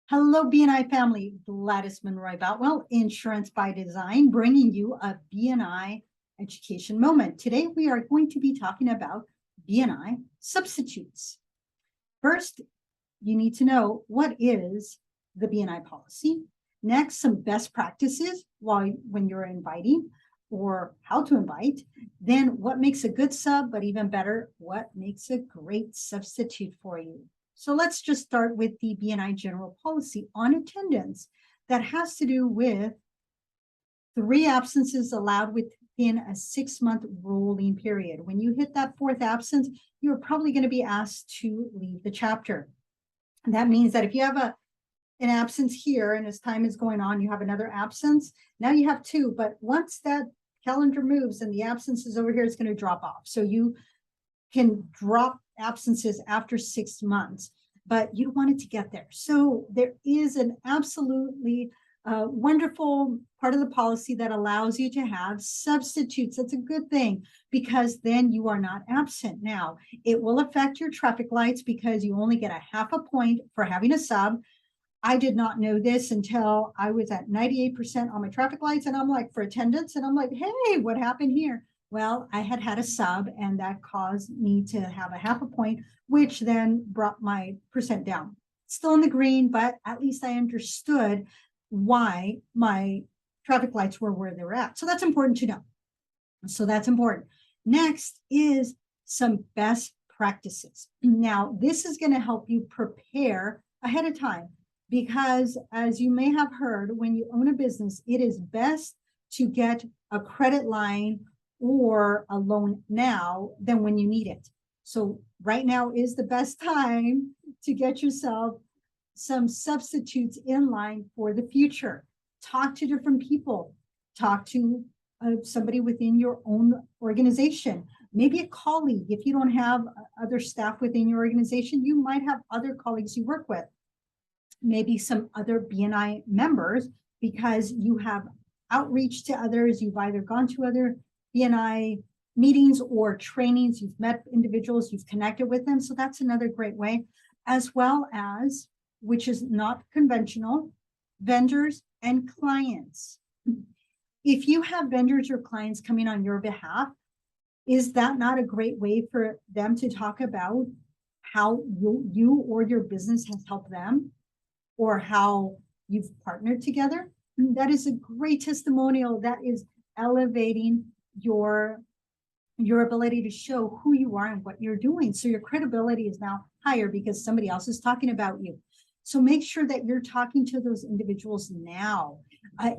Hello, BNI family. Gladys Monroy Boutwell, Insurance by Design, bringing you a BNI education moment. Today, we are going to be talking about BNI substitutes. First, you need to know what is the BNI policy. Next, some best practices when you're inviting or how to invite. Then what makes a good sub, but even better, what makes a great substitute for you. So let's just start with the BNI General Policy on attendance that has to do with 3 absences allowed within a 6-month rolling period. When you hit that 4th absence, you're probably going to be asked to leave the chapter. And that means that if you have an absence here and as time is going on, you have another absence. Now you have 2, but once that calendar moves and the absence is over here, it's going to drop off. So you can drop absences after 6 months, but you want it to get there. So there is an absolutely wonderful part of the policy that allows you to have substitutes. That's a good thing because then you are not absent. Now, it will affect your traffic lights because you only get a half a point for having a sub. I did not know this until I was at 98% on my traffic lights, and I'm like, for attendance, and I'm like, hey, what happened here? Well, I had a sub, and that caused me to have a half a point, which then brought my percent down. Still in the green, but at least I understood why my traffic lights were where they were at. So that's important to know. So that's important. Next is some best practices. Now, this is going to help you prepare ahead of time because, as you may have heard, when you own a business, it is best to get a credit line or a loan now than when you need it. So right now is the best time to get yourself some substitutes in line for the future. Talk to different people. Talk to somebody within your own organization, maybe a colleague. If you don't have other staff within your organization, you might have other colleagues you work with, maybe some other BNI members, because you have outreach to others. You've either gone to other BNI meetings or trainings, you've met individuals, you've connected with them. So that's another great way, as well as, which is not conventional, vendors and clients. If you have vendors or clients coming on your behalf, is that not a great way for them to talk about how you or your business has helped them or how you've partnered together? That is a great testimonial. That is elevating your ability to show who you are and what you're doing. So your credibility is now higher because somebody else is talking about you. So make sure that you're talking to those individuals now,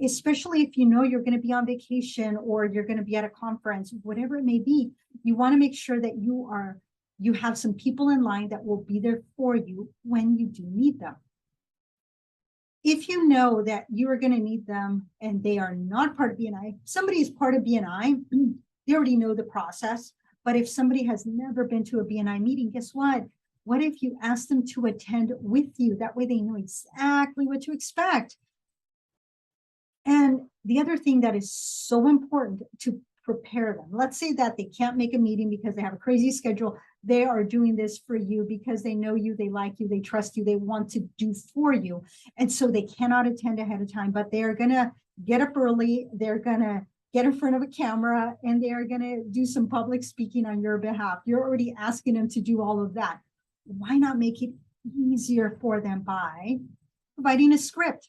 especially if you know you're going to be on vacation or you're going to be at a conference, whatever it may be. You want to make sure that you have some people in line that will be there for you when you do need them. If you know that you are going to need them and they are not part of BNI, somebody is part of BNI, they already know the process. But if somebody has never been to a BNI meeting, guess what? What if you ask them to attend with you? That way they know exactly what to expect. And the other thing that is so important to prepare them. Let's say that they can't make a meeting because they have a crazy schedule. They are doing this for you because they know you, they like you, they trust you, they want to do for you. And so they cannot attend ahead of time, but they're going to get up early. They're going to get in front of a camera and they're going to do some public speaking on your behalf. You're already asking them to do all of that. Why not make it easier for them by providing a script?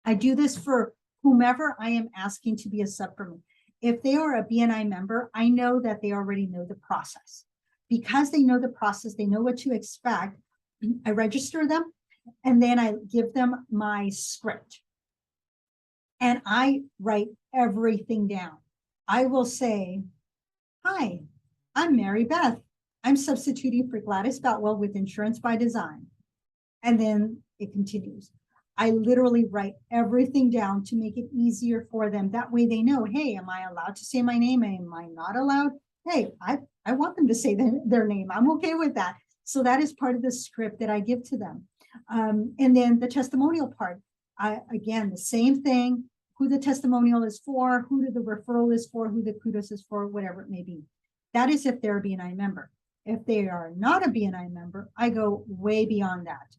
I do this for whomever I am asking to be a sub for me. If they are a BNI member, I know that they already know the process. Because they know the process, they know what to expect. I register them and then I give them my script. And I write everything down. I will say, hi, I'm Mary Beth. I'm substituting for Gladys Boutwell with Insurance by Design. And then it continues. I literally write everything down to make it easier for them. That way they know, hey, am I allowed to say my name? Am I not allowed? Hey, I want them to say their name. I'm okay with that. So that is part of the script that I give to them. And then the testimonial part, again, the same thing, who the testimonial is for, who the referral is for, who the kudos is for, whatever it may be. That is if they're a BNI member. If they are not a BNI member, I go way beyond that.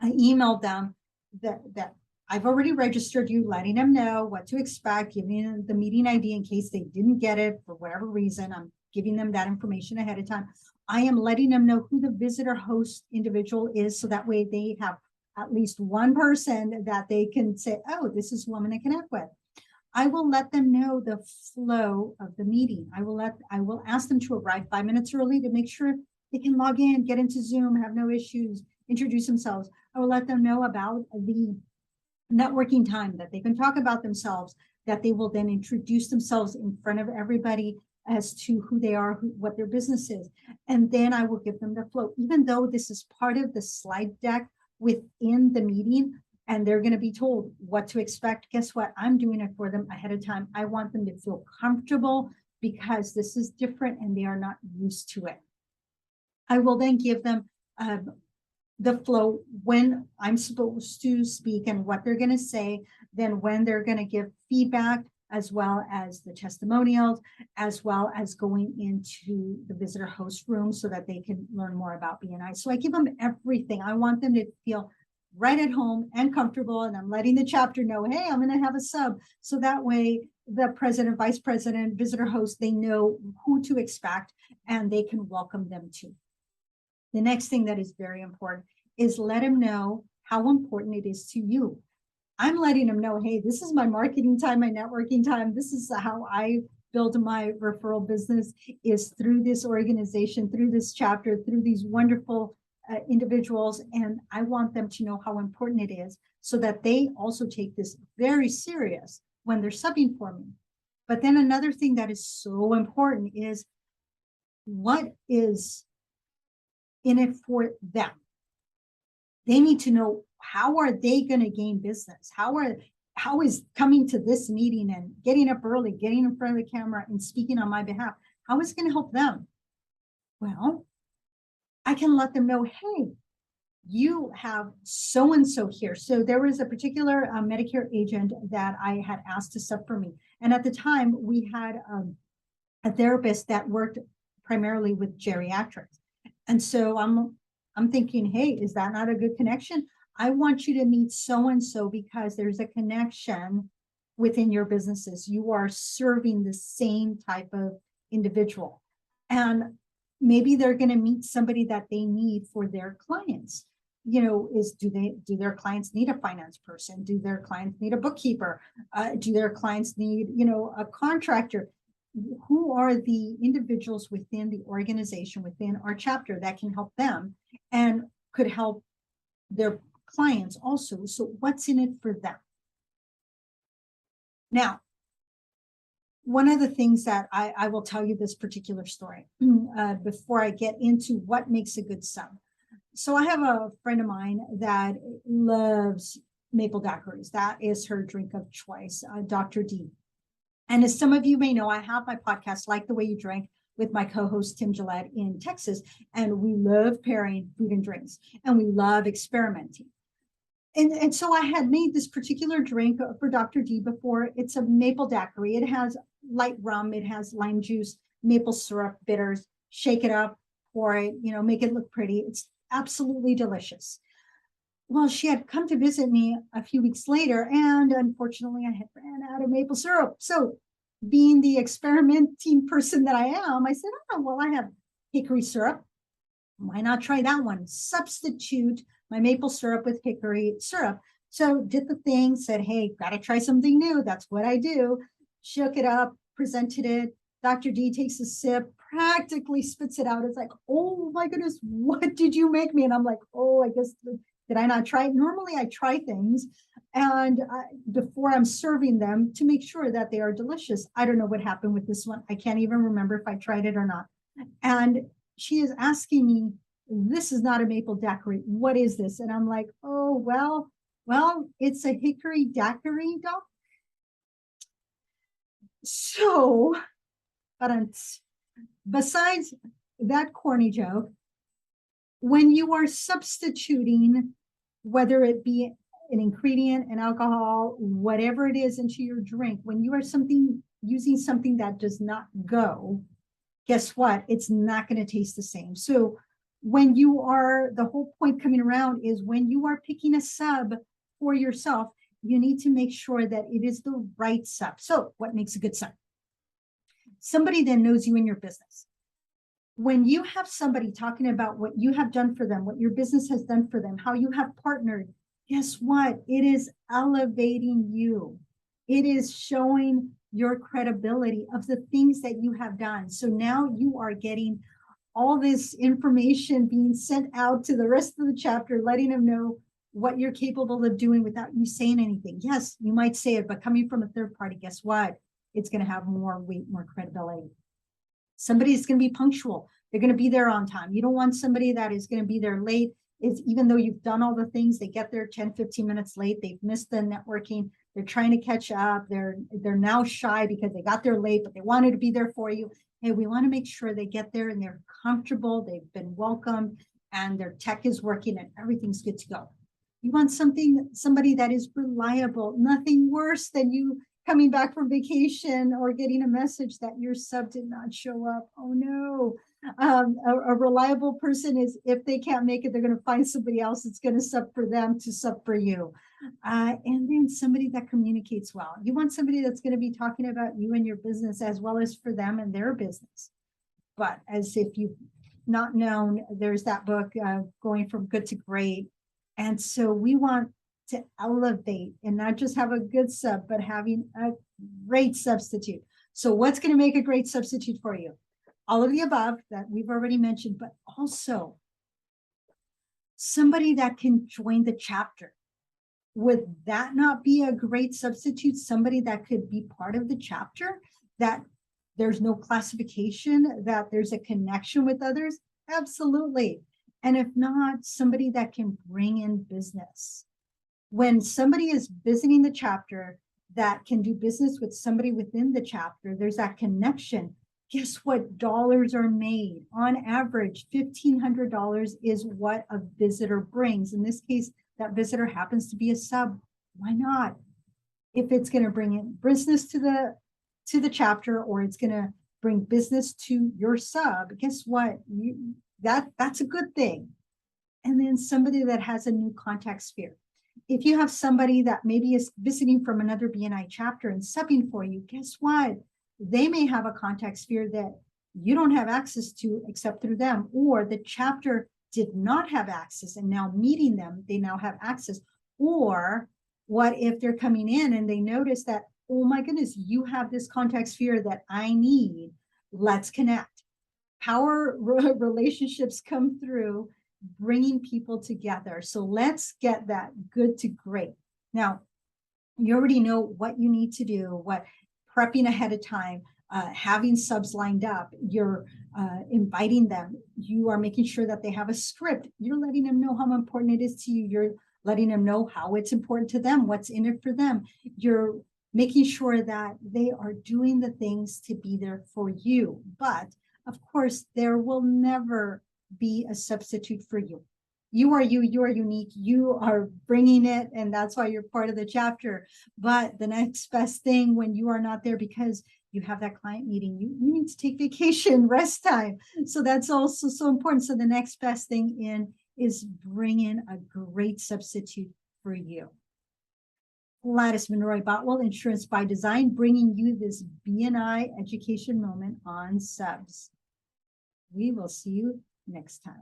I emailed them that I've already registered you, letting them know what to expect, giving them the meeting ID in case they didn't get it for whatever reason. I'm giving them that information ahead of time. I am letting them know who the visitor host individual is, so that way they have at least one person that they can say, oh, this is who I'm going to connect with. I will let them know the flow of the meeting. I will ask them to arrive 5 minutes early to make sure they can log in, get into Zoom, have no issues, introduce themselves. I will let them know about the networking time, that they can talk about themselves, that they will then introduce themselves in front of everybody as to who they are, what their business is. And then I will give them the flow, even though this is part of the slide deck within the meeting, and they're going to be told what to expect. Guess what? I'm doing it for them ahead of time. I want them to feel comfortable because this is different and they are not used to it. I will then give them the flow when I'm supposed to speak and what they're going to say, then when they're going to give feedback, as well as the testimonials, as well as going into the visitor host room so that they can learn more about BNI. So I give them everything. I want them to feel right at home and comfortable, and I'm letting the chapter know, hey, I'm going to have a sub. So that way the president, vice president, visitor host, they know who to expect and they can welcome them too. The next thing that is very important is let them know how important it is to you. I'm letting them know, hey, this is my marketing time, my networking time. This is how I build my referral business, is through this organization, through this chapter, through these wonderful individuals. And I want them to know how important it is so that they also take this very serious when they're subbing for me. But then another thing that is so important is what is in it for them. They need to know, how are they going to gain business? How is coming to this meeting and getting up early, getting in front of the camera and speaking on my behalf, how is it going to help them? Well, I can let them know, hey, you have so-and-so here. So there was a particular Medicare agent that I had asked to sub for me. And at the time we had a therapist that worked primarily with geriatrics. And so I'm thinking, hey, is that not a good connection? I want you to meet so-and-so because there's a connection within your businesses. You are serving the same type of individual. And maybe they're going to meet somebody that they need for their clients. You know, do their clients need a finance person? Do their clients need a bookkeeper? Do their clients need, a contractor? Who are the individuals within the organization, within our chapter, that can help them and could help their clients also? So what's in it for them? Now, one of the things that I will tell you this particular story before I get into what makes a good sub. So I have a friend of mine that loves maple daiquiris. That is her drink of choice, Dr. D. And as some of you may know, I have my podcast, Like the Way You Drink, with my co-host Tim Gillette in Texas. And we love pairing food and drinks, and we love experimenting. And so I had made this particular drink for Dr. D before. It's a maple daiquiri. It has light rum, it has lime juice, maple syrup, bitters. Shake it up, pour it, make it look pretty. It's absolutely delicious. Well, she had come to visit me a few weeks later, and unfortunately I had ran out of maple syrup. So being the experimenting person that I am, I said, oh, well, I have hickory syrup. Why not try that one? Substitute my maple syrup with hickory syrup. So did the thing, said, hey, got to try something new. That's what I do. Shook it up, presented it. Dr. D takes a sip, practically spits it out. It's like, oh my goodness, what did you make me? And I'm like, oh, I guess did I not try it? Normally I try things and before I'm serving them to make sure that they are delicious. I don't know what happened with this one. I can't even remember if I tried it or not. And she is asking me, this is not a maple daiquiri. What is this? And I'm like, oh, well, it's a hickory daiquiri, doc. So, but besides that corny joke, when you are substituting, whether it be an ingredient, an alcohol, whatever it is into your drink, when you are using something that does not go, guess what? It's not going to taste the same. So when you are, the whole point coming around is when you are picking a sub for yourself, you need to make sure that it is the right sub. So what makes a good sub? Somebody that knows you in your business. When you have somebody talking about what you have done for them, what your business has done for them, how you have partnered, guess what? It is elevating you. It is showing your credibility of the things that you have done. So now you are getting all this information being sent out to the rest of the chapter, letting them know what you're capable of doing without you saying anything. Yes, you might say it, but coming from a third party, guess what? It's going to have more weight, more credibility. Somebody's going to be punctual. They're going to be there on time. You don't want somebody that is going to be there late. It's, even though you've done all the things, they get there 10, 15 minutes late. They've missed the networking. They're trying to catch up. They're now shy because they got there late, but they wanted to be there for you. Hey, we want to make sure they get there and they're comfortable. They've been welcomed and their tech is working and everything's good to go. You want somebody that is reliable. Nothing worse than you coming back from vacation or getting a message that your sub did not show up. Oh no. A reliable person is, if they can't make it, they're going to find somebody else that's going to sub for them to sub for you. And then somebody that communicates well. You want somebody that's going to be talking about you and your business as well as for them and their business. But as if you've not known, there's that book, Going from Good to Great. And so we want to elevate and not just have a good sub, but having a great substitute. So what's going to make a great substitute for you? All of the above that we've already mentioned, but also somebody that can join the chapter. Would that not be a great substitute? Somebody that could be part of the chapter, that there's no classification, that there's a connection with others? Absolutely. And if not, somebody that can bring in business. When somebody is visiting the chapter that can do business with somebody within the chapter, there's that connection. Guess what? Dollars are made. On average, $1,500 is what a visitor brings. In this case, that visitor happens to be a sub. Why not? If it's going to bring in business to the chapter, or it's going to bring business to your sub, guess what? That's a good thing. And then somebody that has a new contact sphere. If you have somebody that maybe is visiting from another BNI chapter and subbing for you, guess what? They may have a contact sphere that you don't have access to except through them, or the chapter did not have access and now meeting them, they now have access. Or what if they're coming in and they notice that, oh my goodness, you have this contact sphere that I need. Let's connect. Power relationships come through bringing people together. So let's get that good to great. Now, you already know what you need to do, what prepping ahead of time, having subs lined up, you're inviting them, you are making sure that they have a script, you're letting them know how important it is to you, you're letting them know how it's important to them, what's in it for them, you're making sure that they are doing the things to be there for you. But of course, there will never be a substitute for you. You are you, you are unique, you are bringing it, and that's why you're part of the chapter. But the next best thing when you are not there because you have that client meeting, you need to take vacation, rest time. So that's also so important. So the next best thing in is bring in a great substitute for you. Gladys Monroy Boutwell, Insurance by Design, bringing you this BNI education moment on subs. We will see you next time.